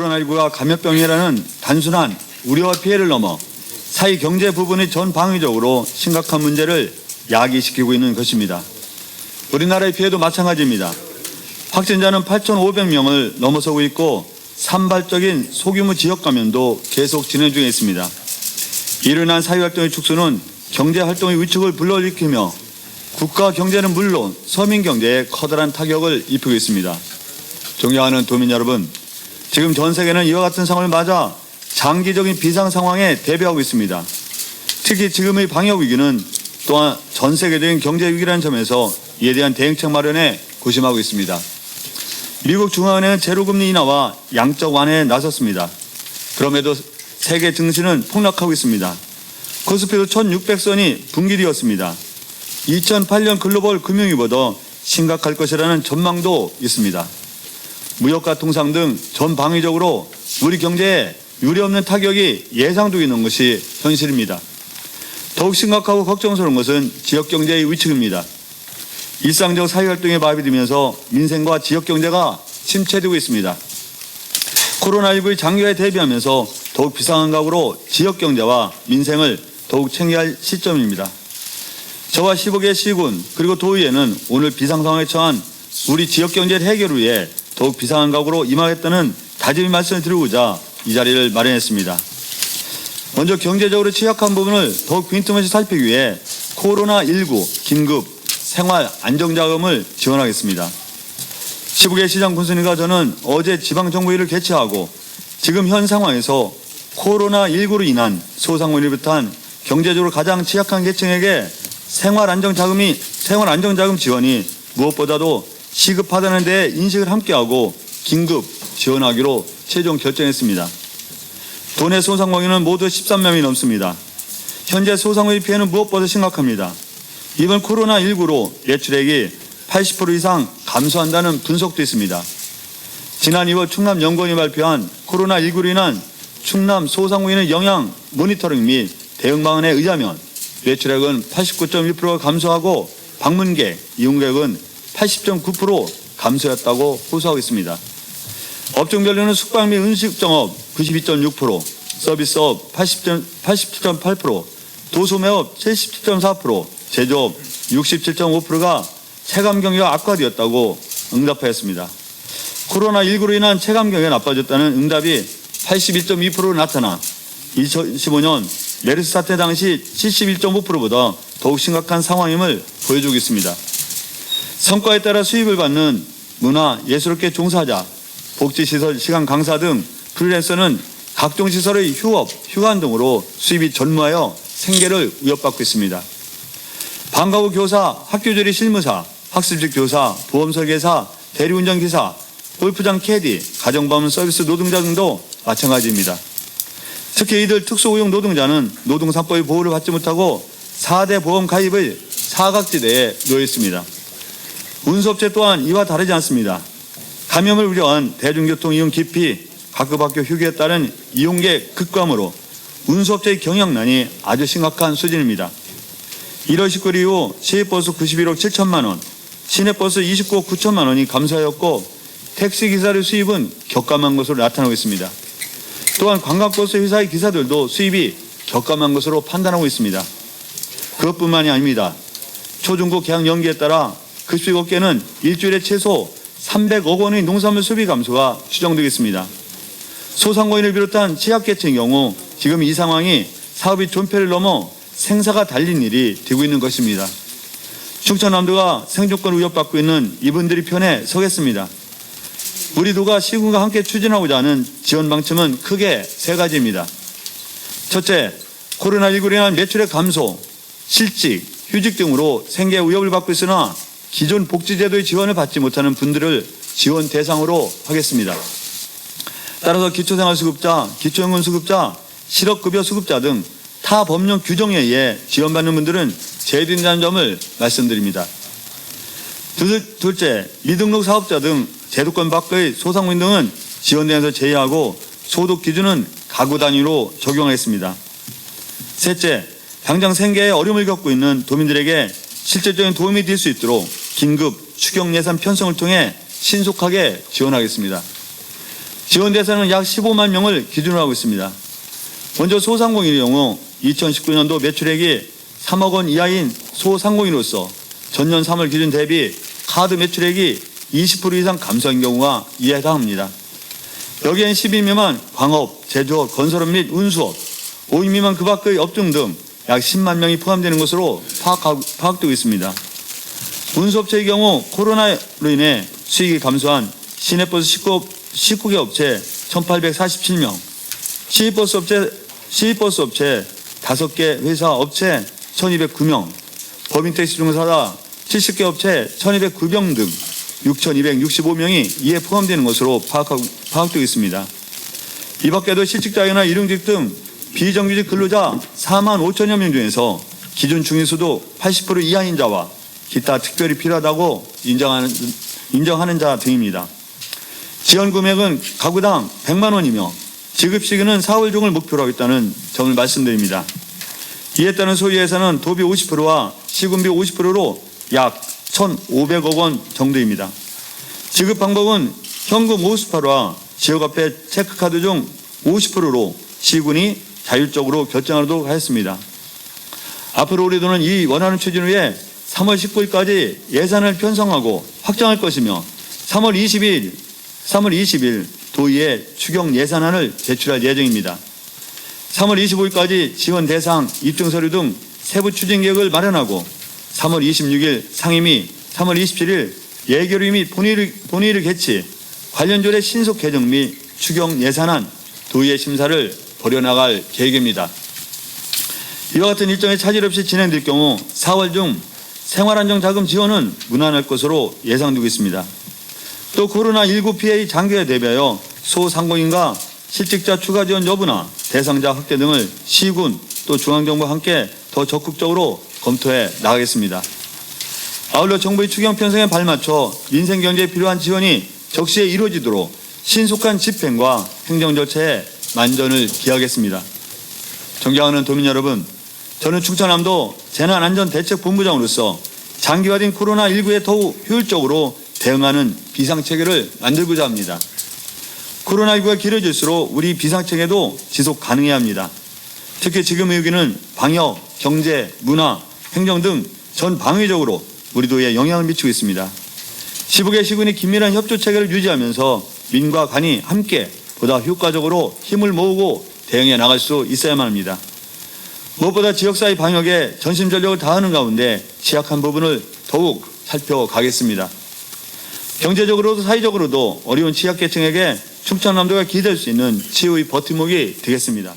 코로나19가 감염병이라는 단순한 우려와 피해를 넘어 사회 경제 부분의 전 방위적으로 심각한 문제를 야기시키고 있는 것입니다. 우리나라의 피해도 마찬가지입니다. 확진자는 8,500명을 넘어서고 있고 산발적인 소규모 지역 감염도 계속 진행 중에 있습니다. 이로 인한 사회활동의 축소는 경제활동의 위축을 불러일으키며 국가 경제는 물론 서민 경제에 커다란 타격을 입히고 있습니다. 존경하는 도민 여러분, 지금 전 세계는 이와 같은 상황을 맞아 장기적인 비상 상황에 대비하고 있습니다. 특히 지금의 방역 위기는 또한 전 세계적인 경제 위기라는 점에서 이에 대한 대응책 마련에 고심하고 있습니다. 미국 중앙은행은 제로금리 인하와 양적 완화에 나섰습니다. 그럼에도 세계 증시는 폭락하고 있습니다. 코스피도 1600선이 붕괴되었습니다. 2008년 글로벌 금융위기보다 심각할 것이라는 전망도 있습니다. 무역과 통상 등 전 방위적으로 우리 경제에 유례없는 타격이 예상되고 있는 것이 현실입니다. 더욱 심각하고 걱정스러운 것은 지역경제의 위축입니다. 일상적 사회활동에 마비되면서 민생과 지역경제가 침체되고 있습니다. 코로나19의 장기화에 대비하면서 더욱 비상한 각오로 지역경제와 민생을 더욱 챙겨야 할 시점입니다. 저와 15개 시군 그리고 도의회는 오늘 비상상황에 처한 우리 지역경제 해결을 위해 더욱 비상한 각오로 임하겠다는 다짐의 말씀을 드리고자 이 자리를 마련했습니다. 먼저 경제적으로 취약한 부분을 더욱 빈틈없이 살피기 위해 코로나19 긴급 생활 안정자금을 지원하겠습니다. 15개 시장 군수님과 저는 어제 지방정부회의를 개최하고 지금 현 상황에서 코로나19로 인한 소상공인을 비롯한 경제적으로 가장 취약한 계층에게 생활 안정자금 지원이 무엇보다도 시급하다는 데 인식을 함께하고 긴급 지원하기로 최종 결정했습니다. 도내 소상공인은 모두 13명이 넘습니다. 현재 소상공인 피해는 무엇보다 심각합니다. 이번 코로나19로 매출액이 80% 이상 감소한다는 분석도 있습니다. 지난 2월 충남연구원이 발표한 코로나19로 인한 충남 소상공인의 영향 모니터링 및 대응 방안에 의하면 매출액은 89.1%가 감소하고 방문객, 이용객은 80.9% 감소했다고 호소하고 있습니다. 업종별로는 숙박 및 음식점업 92.6%, 서비스업 87.8%, 도소매업 77.4%, 제조업 67.5%가 체감 경기가 악화되었다고 응답하였습니다. 코로나19로 인한 체감 경기가 나빠졌다는 응답이 82.2%로 나타나 2015년 메르스 사태 당시 71.5%보다 더욱 심각한 상황임을 보여주고 있습니다. 성과에 따라 수입을 받는 문화, 예술업계 종사자, 복지시설, 시간 강사 등 프리랜서는 각종 시설의 휴업, 휴관 등으로 수입이 전무하여 생계를 위협받고 있습니다. 방과 후 교사, 학교조리 실무사, 학습직 교사, 보험 설계사, 대리운전 기사, 골프장 캐디, 가정방문 서비스 노동자 등도 마찬가지입니다. 특히 이들 특수고용 노동자는 노동사법의 보호를 받지 못하고 4대 보험 가입의 사각지대에 놓여 있습니다. 운수업체 또한 이와 다르지 않습니다. 감염을 우려한 대중교통 이용 기피, 각급 학교 휴교에 따른 이용객 급감으로 운수업체의 경영난이 아주 심각한 수준입니다. 1월 19일 이후 시외버스 91억 7천만 원, 시내버스 29억 9천만 원이 감소하였고 택시기사의 수입은 격감한 것으로 나타나고 있습니다. 또한 관광버스 회사의 기사들도 수입이 격감한 것으로 판단하고 있습니다. 그것뿐만이 아닙니다. 초중고 개학 연기에 따라 급식업계는 일주일에 최소 300억 원의 농산물 소비 감소가 추정되겠습니다. 소상공인을 비롯한 취약계층의 경우 지금 이 상황이 사업이 존폐를 넘어 생사가 달린 일이 되고 있는 것입니다. 충청남도가 생존권을 위협받고 있는 이분들이 편에 서겠습니다. 우리 도가 시군과 함께 추진하고자 하는 지원 방침은 크게 세 가지입니다. 첫째, 코로나19로 인한 매출액 감소, 실직, 휴직 등으로 생계 위협을 받고 있으나 기존 복지제도의 지원을 받지 못하는 분들을 지원 대상으로 하겠습니다. 따라서 기초생활수급자, 기초연금수급자, 실업급여 수급자 등 타 법령 규정에 의해 지원받는 분들은 제외된다는 점을 말씀드립니다. 둘째, 미등록 사업자 등 제도권 밖의 소상공인 등은 지원 대상에서 제외하고 소득 기준은 가구 단위로 적용하겠습니다. 셋째, 당장 생계에 어려움을 겪고 있는 도민들에게 실질적인 도움이 될 수 있도록 긴급 추경 예산 편성을 통해 신속하게 지원하겠습니다. 지원 대상은 약 15만 명을 기준으로 하고 있습니다. 먼저 소상공인의 경우 2019년도 매출액이 3억 원 이하인 소상공인으로서 전년 3월 기준 대비 카드 매출액이 20% 이상 감소한 경우가 이에 해당합니다. 여기엔 10인 미만 광업, 제조업, 건설업 및 운수업, 5인 미만 그 밖의 업종 등 약 10만 명이 포함되는 것으로 파악되고 있습니다. 운수업체의 경우 코로나로 인해 수익이 감소한 시내버스 19개 업체 1,847명, 시외버스 업체 5개 회사 업체 1,209명, 법인택시 중개사사 70개 업체 1,209명 등 6,265명이 이에 포함되는 것으로 파악되고 있습니다. 이 밖에도 실직자나 일용직 등 비정규직 근로자 4만 5천여 명 중에서 기준 중위수도 80% 이하인 자와 기타 특별히 필요하다고 인정하는 자 등입니다. 지원 금액은 가구당 100만 원이며 지급 시기는 4월 중을 목표로 하겠다는 점을 말씀드립니다. 이에 따른 소요 예산은 도비 50%와 시군비 50%로 약 1,500억 원 정도입니다. 지급 방법은 현금 50%와 지역화폐 체크카드 중 50%로 시군이 자율적으로 결정하도록 하였습니다. 앞으로 우리도는 이 원하는 추진을 위해 3월 19일까지 예산을 편성하고 확정할 것이며 3월 20일 도의회 추경 예산안을 제출할 예정입니다. 3월 25일까지 지원 대상, 입증 서류 등 세부 추진 계획을 마련하고 3월 26일 상임위, 3월 27일 예결위 및 본회의를 개최, 관련 조례 신속 개정 및 추경 예산안 도의회 심사를 벌여나갈 계획입니다. 이와 같은 일정에 차질 없이 진행될 경우 4월 중 생활안정자금 지원은 무난할 것으로 예상되고 있습니다. 또 코로나19 피해의 장기에 대비하여 소상공인과 실직자 추가 지원 여부나 대상자 확대 등을 시군 또 중앙정부와 함께 더 적극적으로 검토해 나가겠습니다. 아울러 정부의 추경 편성에 발맞춰 민생 경제에 필요한 지원이 적시에 이루어지도록 신속한 집행과 행정 절차에 만전을 기하겠습니다. 존경하는 도민 여러분, 저는 충청남도 재난안전대책본부장으로서 장기화된 코로나19에 더욱 효율적으로 대응하는 비상체계를 만들고자 합니다. 코로나19가 길어질수록 우리 비상체계도 지속 가능해야 합니다. 특히 지금의 위기는 방역, 경제, 문화, 행정 등 전 방위적으로 우리 도에 영향을 미치고 있습니다. 15개 시군이 긴밀한 협조체계를 유지하면서 민과 관이 함께 보다 효과적으로 힘을 모으고 대응해 나갈 수 있어야만 합니다. 무엇보다 지역사회 방역에 전심전력을 다하는 가운데 취약한 부분을 더욱 살펴가겠습니다. 경제적으로도 사회적으로도 어려운 취약계층에게 충청남도가 기댈 수 있는 치유의 버팀목이 되겠습니다.